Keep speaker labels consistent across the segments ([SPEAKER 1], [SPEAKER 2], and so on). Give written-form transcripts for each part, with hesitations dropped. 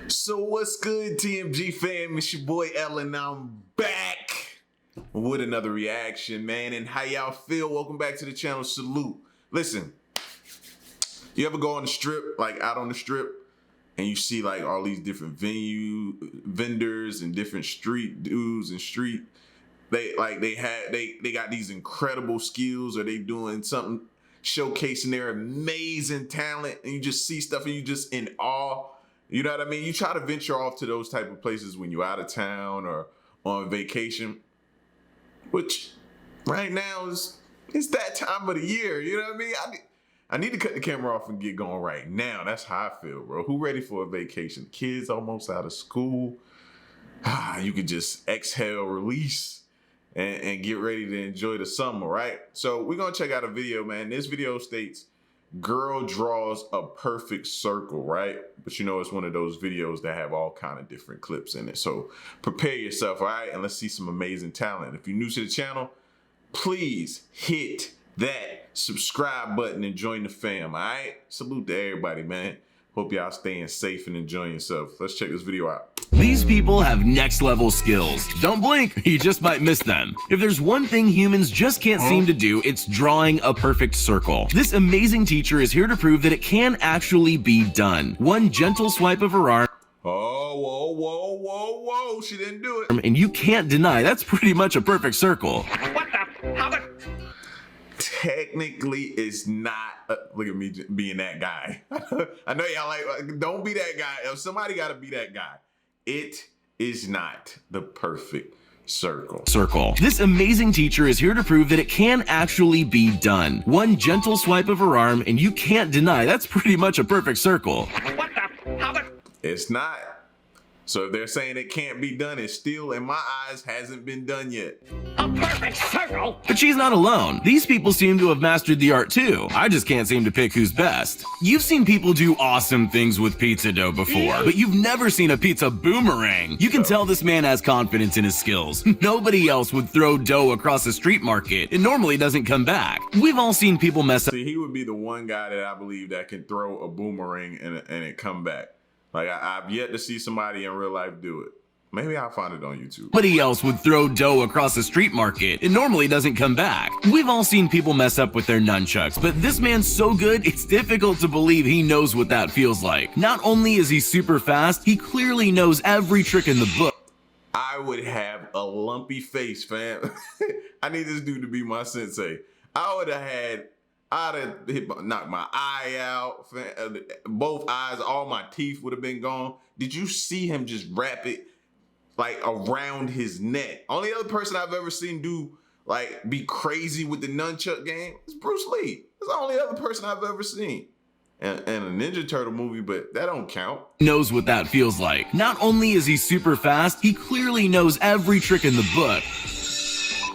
[SPEAKER 1] So what's good, TMG fam? It's your boy Ellen. I'm back with another reaction, man. And how y'all feel? Welcome back to the channel. Salute. Listen, you ever go on the strip, like out on the strip, and you see like all these different vendors and different street dudes and street. They got these incredible skills, or they doing something showcasing their amazing talent, and you just see stuff and you just in awe. You know what I mean? You try to venture off to those type of places when you're out of town or on vacation, which right now it's that time of the year. You know what I mean? I need to cut the camera off and get going right now. That's how I feel, bro. Who ready for a vacation? Kids almost out of school. You could just exhale, release, and get ready to enjoy the summer, right? So we're gonna check out a video, man. This video states, girl draws a perfect circle, right? But you know, it's one of those videos that have all kind of different clips in it. So prepare yourself, all right? And let's see some amazing talent. If you're new to the channel, please hit that subscribe button and join the fam, all right? Salute to everybody, man. Hope y'all staying safe and enjoying yourself. Let's check this video out.
[SPEAKER 2] These people have next level skills. Don't blink, you just might miss them. If there's one thing humans just can't seem to do, it's drawing a perfect circle. This amazing teacher is here to prove that it can actually be done. One gentle swipe of her arm.
[SPEAKER 1] Oh, whoa. She didn't do it.
[SPEAKER 2] And you can't deny that's pretty much a perfect circle.
[SPEAKER 3] What the? How the?
[SPEAKER 1] Technically, it's not. Look at me being that guy. I know y'all like, don't be that guy. If somebody got to be that guy. It is not the perfect circle.
[SPEAKER 2] This amazing teacher is here to prove that it can actually be done. One gentle swipe of her arm, and you can't deny that's pretty much a perfect circle.
[SPEAKER 3] What the? How the?
[SPEAKER 1] It's not. So if they're saying it can't be done, it still, in my eyes, hasn't been done yet.
[SPEAKER 3] A perfect circle?
[SPEAKER 2] But she's not alone. These people seem to have mastered the art too. I just can't seem to pick who's best. You've seen people do awesome things with pizza dough before, but you've never seen a pizza boomerang. You can tell this man has confidence in his skills. Nobody else would throw dough across a street market. It normally doesn't come back. We've all seen people mess up.
[SPEAKER 1] See, he would be the one guy that I believe that can throw a boomerang and it come back. Like, I've yet to see somebody in real life do it. Maybe I'll find it on YouTube.
[SPEAKER 2] Nobody else would throw dough across a street market. It normally doesn't come back. We've all seen people mess up with their nunchucks, but this man's so good, it's difficult to believe he knows what that feels like. Not only is he super fast, he clearly knows every trick in the book.
[SPEAKER 1] I would have a lumpy face, fam. I need this dude to be my sensei. I'd have knocked my eye out, both eyes, all my teeth would have been gone. Did you see him just wrap it like around his neck? Only other person I've ever seen do like be crazy with the nunchuck game is Bruce Lee. That's the only other person I've ever seen. And a Ninja Turtle movie, but that don't count.
[SPEAKER 2] Knows what that feels like. Not only is he super fast, he clearly knows every trick in the book.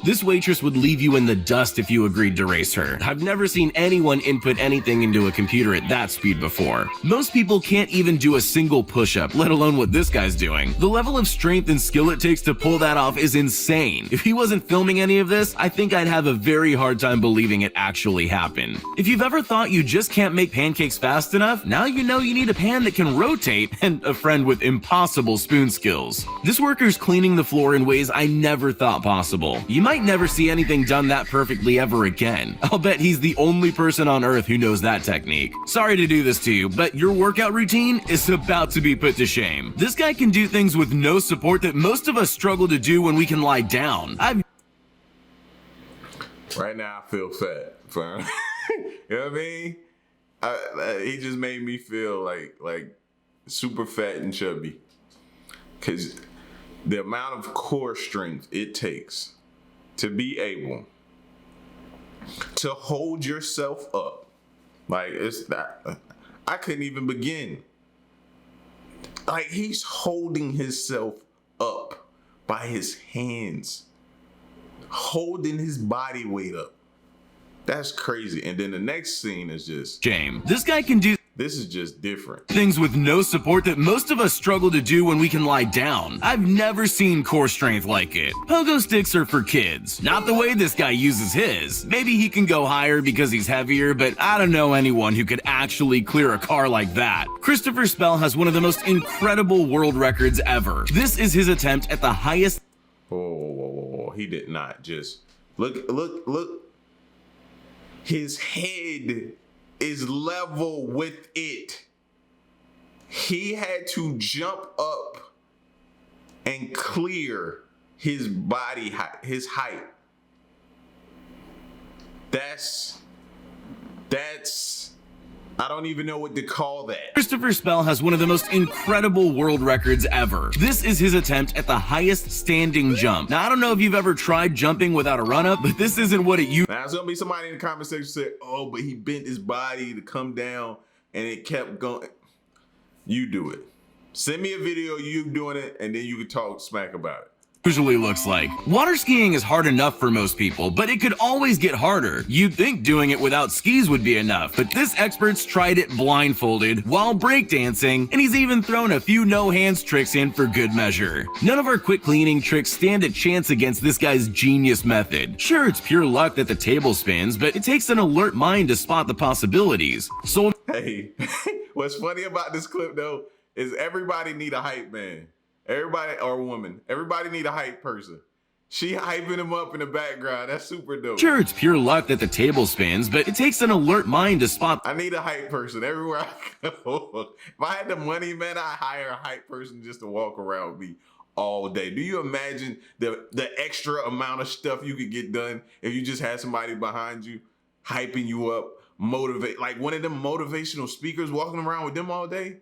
[SPEAKER 2] This waitress would leave you in the dust if you agreed to race her. I've never seen anyone input anything into a computer at that speed before. Most people can't even do a single push-up, let alone what this guy's doing. The level of strength and skill it takes to pull that off is insane. If he wasn't filming any of this, I think I'd have a very hard time believing it actually happened. If you've ever thought you just can't make pancakes fast enough, now you know you need a pan that can rotate and a friend with impossible spoon skills. This worker's cleaning the floor in ways I never thought possible. You might never see anything done that perfectly ever again. I'll bet he's the only person on earth who knows that technique. Sorry to do this to you, but your workout routine is about to be put to shame. This guy can do things with no support that most of us struggle to do when we can lie down.
[SPEAKER 1] Right now, I feel fat. You know what I mean? He just made me feel like super fat and chubby. Because the amount of core strength it takes to be able to hold yourself up. Like, it's that, I couldn't even begin. Like, he's holding himself up by his hands, holding his body weight up. That's crazy. And then the next scene is just
[SPEAKER 2] James. This guy can do
[SPEAKER 1] This is just different.
[SPEAKER 2] Things with no support that most of us struggle to do when we can lie down. I've never seen core strength like it. Pogo sticks are for kids, not the way this guy uses his. Maybe he can go higher because he's heavier, but I don't know anyone who could actually clear a car like that. Christopher Spell has one of the most incredible world records ever. This is his attempt at the highest.
[SPEAKER 1] Oh, he did not just look. His head is level with it. He had to jump up and clear his body height, his height. That's I don't even know what to call that.
[SPEAKER 2] Christopher Spell has one of the most incredible world records ever. This is his attempt at the highest standing jump. Now, I don't know if you've ever tried jumping without a run-up, but this isn't what it used.
[SPEAKER 1] Now, there's gonna be somebody in the comment section say, oh, but he bent his body to come down and it kept going. You do it. Send me a video of you doing it and then you can talk smack about it.
[SPEAKER 2] Usually looks like. Water skiing is hard enough for most people, but it could always get harder. You'd think doing it without skis would be enough, but this expert's tried it blindfolded while breakdancing, and he's even thrown a few no-hands tricks in for good measure. None of our quick cleaning tricks stand a chance against this guy's genius method. Sure, it's pure luck that the table spins, but it takes an alert mind to spot the possibilities. So,
[SPEAKER 1] hey, what's funny about this clip though is everybody need a hype man. Everybody, or woman, everybody need a hype person. She hyping him up in the background. That's super dope.
[SPEAKER 2] Sure, it's pure luck that the table spins, but it takes an alert mind to spot.
[SPEAKER 1] I need a hype person everywhere I go. If I had the money, man, I'd hire a hype person just to walk around with me all day. Do you imagine the extra amount of stuff you could get done if you just had somebody behind you hyping you up, motivate, like one of them motivational speakers walking around with them all day?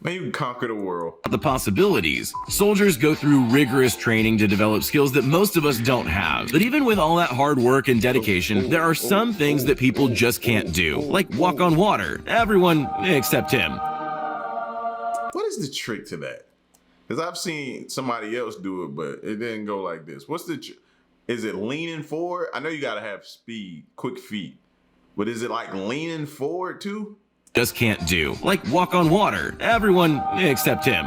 [SPEAKER 1] Man, you can conquer the world.
[SPEAKER 2] The possibilities. Soldiers go through rigorous training to develop skills that most of us don't have. But even with all that hard work and dedication, there are some things that people just can't do, like walk on water. Everyone except him.
[SPEAKER 1] What is the trick to that? Because I've seen somebody else do it, but it didn't go like this. What's the is it leaning forward? I know you got to have speed, quick feet, but is it like leaning forward too?
[SPEAKER 2] Just can't do, like walk on water. Everyone except him.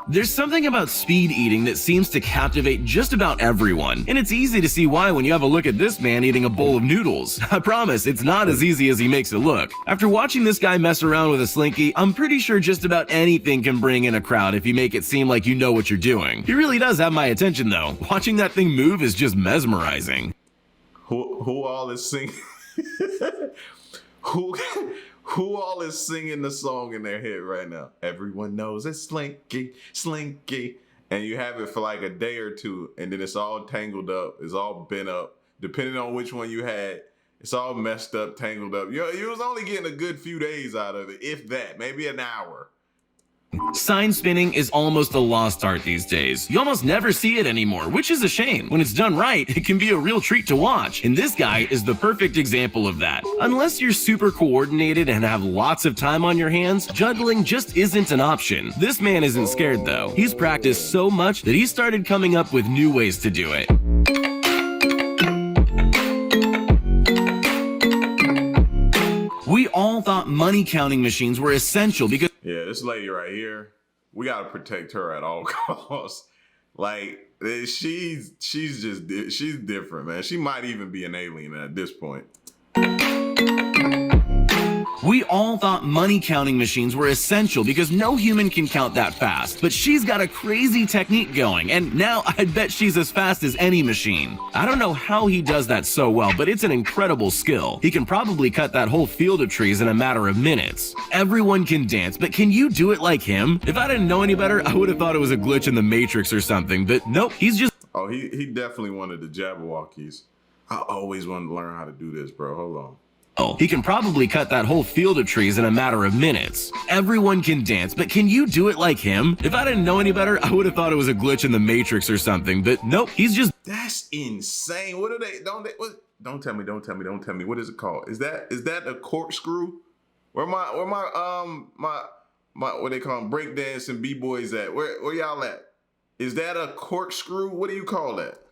[SPEAKER 2] There's something about speed eating that seems to captivate just about everyone, and it's easy to see why when you have a look at this man eating a bowl of noodles. I promise, it's not as easy as he makes it look. After watching this guy mess around with a slinky, I'm pretty sure just about anything can bring in a crowd if you make it seem like you know what you're doing. He really does have my attention though. Watching that thing move is just mesmerizing.
[SPEAKER 1] Who all is singing? Who all is singing the song in their head right now? Everyone knows it's Slinky, Slinky. And you have it for like a day or two, and then it's all tangled up. It's all bent up. Depending on which one you had, it's all messed up, tangled up. You was only getting a good few days out of it, if that, maybe an hour.
[SPEAKER 2] Sign spinning is almost a lost art these days. You almost never see it anymore, which is a shame. When it's done right, it can be a real treat to watch. And this guy is the perfect example of that. Unless you're super coordinated and have lots of time on your hands, juggling just isn't an option. This man isn't scared though. He's practiced so much that he started coming up with new ways to do it. We all thought money counting machines were essential because
[SPEAKER 1] yeah, this lady right here, we gotta protect her at all costs. Like she's different, man. She might even be an alien at this point.
[SPEAKER 2] We all thought money counting machines were essential because no human can count that fast. But she's got a crazy technique going, and now I bet she's as fast as any machine. I don't know how he does that so well, but it's an incredible skill. He can probably cut that whole field of trees in a matter of minutes. Everyone can dance, but can you do it like him? If I didn't know any better, I would have thought it was a glitch in the Matrix or something, but nope, he's just...
[SPEAKER 1] Oh, he definitely wanted the Jabberwockies. I always wanted to learn how to do this, bro. Hold on.
[SPEAKER 2] He can probably cut that whole field of trees in a matter of minutes. Everyone can dance, but can you do it like him? If I didn't know any better, I would have thought it was a glitch in the Matrix or something, but nope, he's just...
[SPEAKER 1] That's insane. What are they? Don't tell me. What is it called? Is that a corkscrew? Where my what they call them, breakdance and b-boys at? Where y'all at? Is that a corkscrew? What do you call that?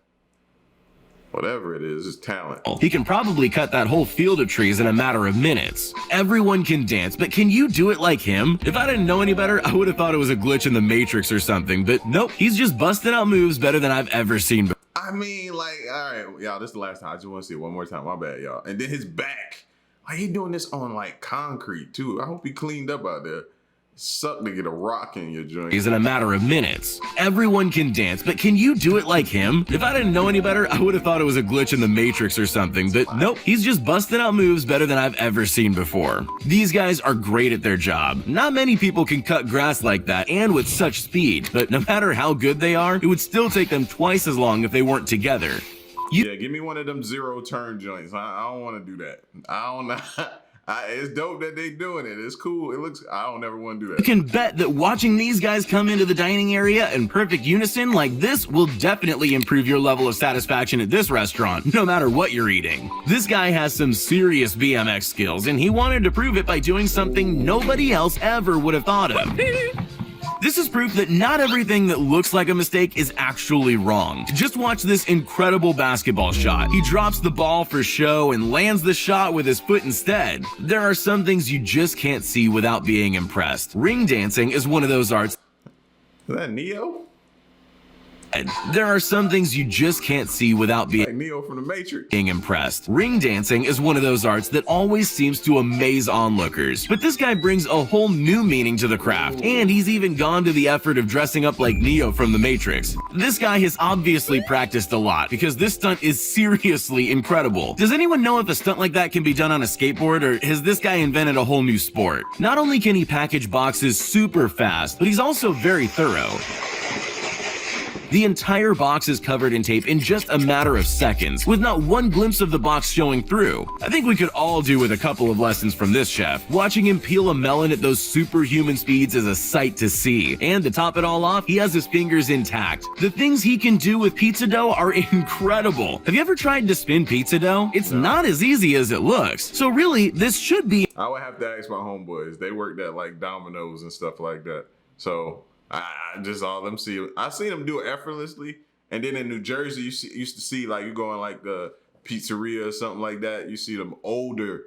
[SPEAKER 1] Whatever it is, it's talent.
[SPEAKER 2] He can probably cut that whole field of trees in a matter of minutes. Everyone can dance, but can you do it like him? If I didn't know any better, I would have thought it was a glitch in the Matrix or something, but nope, he's just busting out moves better than I've ever seen.
[SPEAKER 1] I mean, like, all right, y'all, this is the last time. I just want to see it one more time. My bad, y'all. And then his back. Like, he doing this on, like, concrete, too. I hope he cleaned up out there. Suck to get a rock in your joint.
[SPEAKER 2] In a matter of minutes. Everyone can dance, but can you do it like him? If I didn't know any better, I would have thought it was a glitch in the Matrix or something, but nope, he's just busting out moves better than I've ever seen before. These guys are great at their job. Not many people can cut grass like that and with such speed, but no matter how good they are, it would still take them twice as long if they weren't together.
[SPEAKER 1] Yeah, give me one of them zero turn joints. I don't want to do that. I don't know. It's dope that they doing it. It's cool. It looks. I don't ever want to do that.
[SPEAKER 2] You can bet that watching these guys come into the dining area in perfect unison like this will definitely improve your level of satisfaction at this restaurant, no matter what you're eating. This guy has some serious BMX skills, and he wanted to prove it by doing something nobody else ever would have thought of. This is proof that not everything that looks like a mistake is actually wrong. Just watch this incredible basketball shot. He drops the ball for show and lands the shot with his foot instead. There are some things you just can't see without being impressed. Ring dancing is one of those arts.
[SPEAKER 1] Is that Neo?
[SPEAKER 2] There are some things you just can't see without
[SPEAKER 1] Like Neo from the Matrix.
[SPEAKER 2] being impressed. Ring dancing is one of those arts that always seems to amaze onlookers. But this guy brings a whole new meaning to the craft, and he's even gone to the effort of dressing up like Neo from the Matrix. This guy has obviously practiced a lot, because this stunt is seriously incredible. Does anyone know if a stunt like that can be done on a skateboard, or has this guy invented a whole new sport? Not only can he package boxes super fast, but he's also very thorough. The entire box is covered in tape in just a matter of seconds, with not one glimpse of the box showing through. I think we could all do with a couple of lessons from this chef. Watching him peel a melon at those superhuman speeds is a sight to see. And to top it all off, he has his fingers intact. The things he can do with pizza dough are incredible. Have you ever tried to spin pizza dough? It's not as easy as it looks. So really, this should be...
[SPEAKER 1] I would have to ask my homeboys. They worked at like Domino's and stuff like that. So I just saw them see it. I seen them do it effortlessly. And then in New Jersey, used to see like you go in like the pizzeria or something like that. You see them older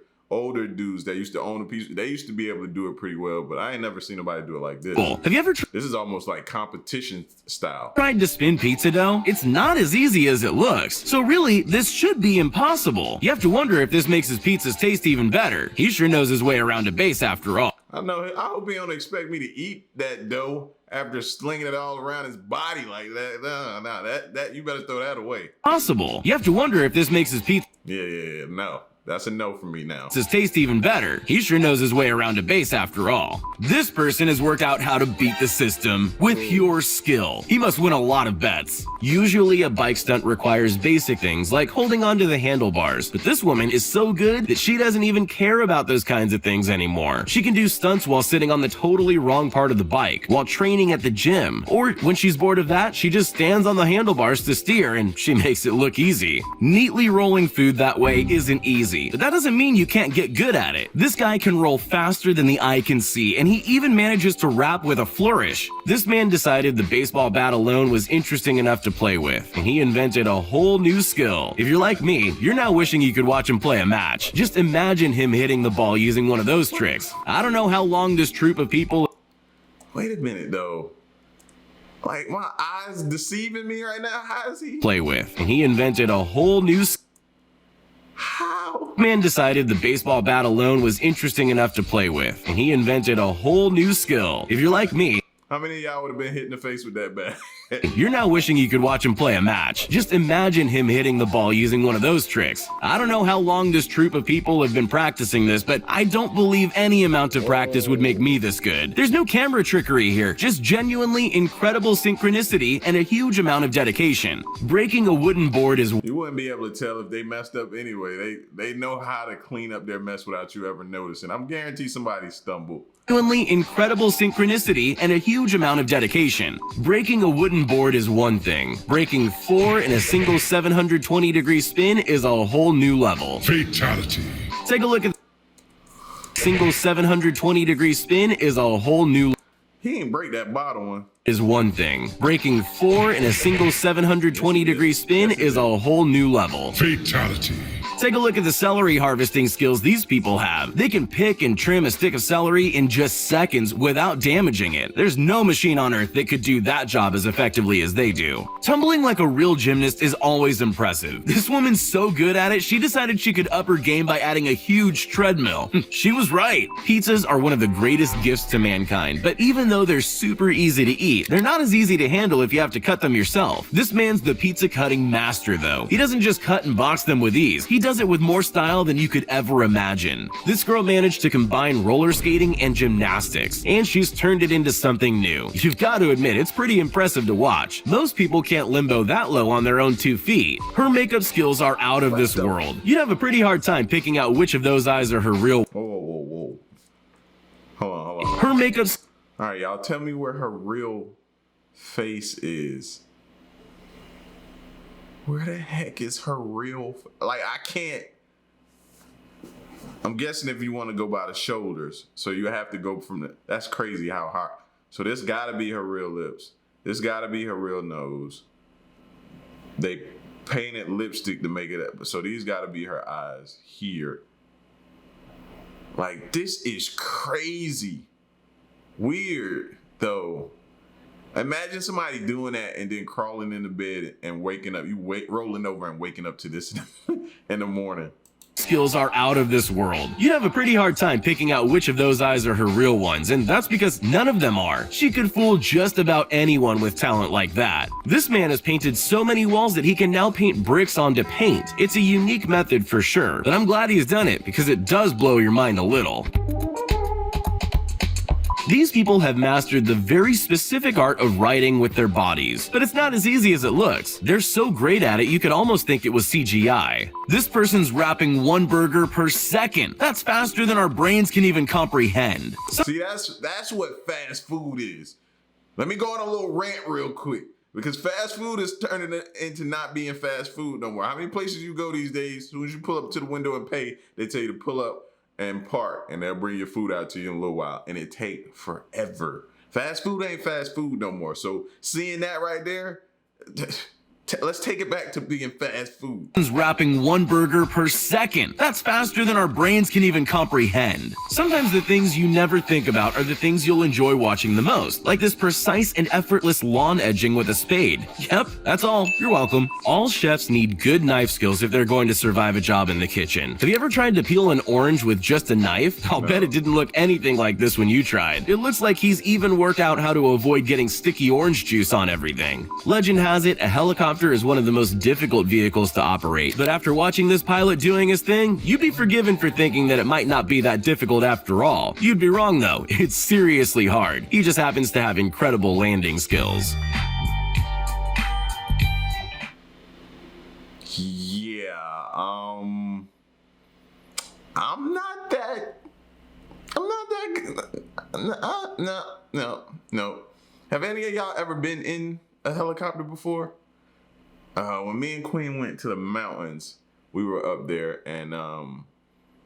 [SPEAKER 1] dudes that used to own a pizza. They used to be able to do it pretty well, but I ain't never seen nobody do it like this.
[SPEAKER 2] Have you ever
[SPEAKER 1] This is almost like competition style.
[SPEAKER 2] tried to spin pizza dough? It's not as easy as it looks. So really, this should be impossible. You have to wonder if this makes his pizzas taste even better. He sure knows his way around a base after all.
[SPEAKER 1] I know. I hope he don't expect me to eat that dough after slinging it all around his body like that. No, that you better throw that away.
[SPEAKER 2] Possible. You have to wonder if this makes his pizza
[SPEAKER 1] Yeah. No, that's a no for me now.
[SPEAKER 2] taste even better. He sure knows his way around a base after all. This person has worked out how to beat the system with pure skill. He must win a lot of bets. Usually a bike stunt requires basic things like holding onto the handlebars, but this woman is so good that she doesn't even care about those kinds of things anymore. She can do stunts while sitting on the totally wrong part of the bike, while training at the gym, or when she's bored of that, she just stands on the handlebars to steer and she makes it look easy. Neatly rolling food that way isn't easy, but that doesn't mean you can't get good at it. This guy can roll faster than the eye can see, and he even manages to rap with a flourish. This man decided the baseball bat alone was interesting enough to play with, and he invented a whole new skill. If you're like me, you're now wishing you could watch him play a match. Just imagine him hitting the ball using one of those tricks. I don't know how long this troop of people...
[SPEAKER 1] Wait a minute though. Like my eyes deceiving me right now. How is he?
[SPEAKER 2] play with, and he invented a whole new
[SPEAKER 1] How?
[SPEAKER 2] man decided the baseball bat alone was interesting enough to play with, and he invented a whole new skill. If you're like me,
[SPEAKER 1] How many of y'all would have been hit in the face with that bat?
[SPEAKER 2] you're now wishing you could watch him play a match. Just imagine him hitting the ball using one of those tricks. I don't know how long this troop of people have been practicing this, but I don't believe any amount of practice would make me this good. There's no camera trickery here, just genuinely incredible synchronicity and a huge amount of dedication. Breaking a wooden board is
[SPEAKER 1] You wouldn't be able to tell if they messed up anyway. They know how to clean up their mess without you ever noticing. I'm guaranteed somebody stumbled.
[SPEAKER 2] genuinely incredible synchronicity and a huge amount of dedication. Breaking a wooden board is one thing. Breaking 4 in a single 720-degree spin is a whole new level.
[SPEAKER 4] Fatality.
[SPEAKER 2] Take a look at single 720-degree spin is a whole new
[SPEAKER 1] He ain't break that bottom one.
[SPEAKER 2] is one thing. Breaking 4 in a single 720-degree spin is a whole new level.
[SPEAKER 4] Fatality.
[SPEAKER 2] Take a look at the celery harvesting skills these people have. They can pick and trim a stick of celery in just seconds without damaging it. There's no machine on earth that could do that job as effectively as they do. Tumbling like a real gymnast is always impressive. This woman's so good at it, she decided she could up her game by adding a huge treadmill. She was right. Pizzas are one of the greatest gifts to mankind, but even though they're super easy to eat, they're not as easy to handle if you have to cut them yourself. This man's the pizza cutting master though. He doesn't just cut and box them with ease. He does it with more style than you could ever imagine. This girl managed to combine roller skating and gymnastics, and she's turned it into something new. You've got to admit, it's pretty impressive to watch. Most people can't limbo that low on their own 2 feet. Her makeup skills are out of this world. You'd have a pretty hard time picking out which of those eyes are her real.
[SPEAKER 1] Whoa. Hold on.
[SPEAKER 2] Her makeup.
[SPEAKER 1] All right, y'all, tell me where her real face is. Where the heck is her real? Like, I can't. I'm guessing if you want to go by the shoulders, so you have to go from the. That's crazy how hard. So this gotta be her real lips. This gotta be her real nose. They painted lipstick to make it up. So these gotta be her eyes here. Like, this is crazy. Weird, though. Imagine somebody doing that and then crawling into bed and waking up. Rolling over and waking up to this in the morning.
[SPEAKER 2] Skills are out of this world. You'd have a pretty hard time picking out which of those eyes are her real ones, and that's because none of them are. She could fool just about anyone with talent like that. This man has painted so many walls that he can now paint bricks onto paint. It's a unique method for sure, but I'm glad he's done it because it does blow your mind a little. These people have mastered the very specific art of writing with their bodies, but it's not as easy as it looks. They're so great at it you could almost think it was CGI. This person's wrapping 1 burger per second. That's faster than our brains can even comprehend.
[SPEAKER 1] See, that's what fast food is. Let me go on a little rant real quick, because fast food is turning into not being fast food no more. How many places you go these days, as soon as you pull up to the window and pay, they tell you to pull up and park, and they'll bring your food out to you in a little while, and it take forever. Fast food ain't fast food no more. So seeing that right there, let's take it back to being fast food.
[SPEAKER 2] Wrapping 1 burger per second. That's faster than our brains can even comprehend. Sometimes the things you never think about are the things you'll enjoy watching the most, like this precise and effortless lawn edging with a spade. Yep, that's all. You're welcome. All chefs need good knife skills if they're going to survive a job in the kitchen. Have you ever tried to peel an orange with just a knife? I'll bet it didn't look anything like this when you tried. It looks like he's even worked out how to avoid getting sticky orange juice on everything. Legend has it, a helicopter is one of the most difficult vehicles to operate, but after watching this pilot doing his thing, you'd be forgiven for thinking that it might not be that difficult after all. You'd be wrong though, it's seriously hard. He just happens to have incredible landing skills.
[SPEAKER 1] Yeah, I'm not that good. No. Have any of y'all ever been in a helicopter before? When me and Queen went to the mountains, we were up there, and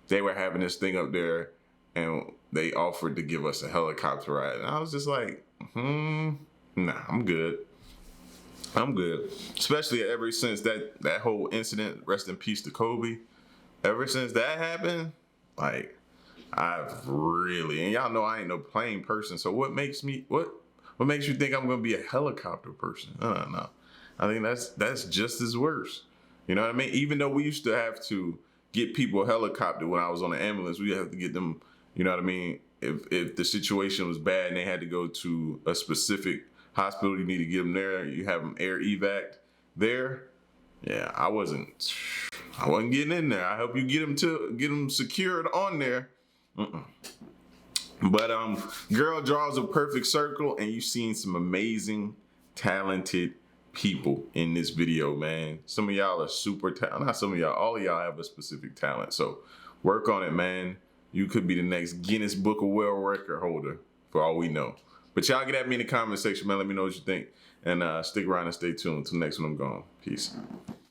[SPEAKER 1] they were having this thing up there, and they offered to give us a helicopter ride. And I was just like, nah, I'm good. Especially ever since that whole incident, rest in peace to Kobe. Ever since that happened, like, I've really, and y'all know I ain't no plane person, so what makes you think I'm gonna be a helicopter person? I don't know. I think that's just as worse. You know what I mean? Even though we used to have to get people a helicopter when I was on the ambulance, we have to get them, you know what I mean? If the situation was bad and they had to go to a specific hospital, you need to get them there, you have them air evac there. Yeah, I wasn't getting in there. I hope you get them secured on there. But girl draws a perfect circle, and you've seen some amazing, talented people in this video, man. Some of y'all are super talented. Not some of y'all, all of y'all have a specific talent. So work on it, man. You could be the next Guinness Book of World Record holder for all we know. But y'all get at me in the comment section, man. Let me know what you think. And stick around and stay tuned. Until next one, I'm gone. Peace.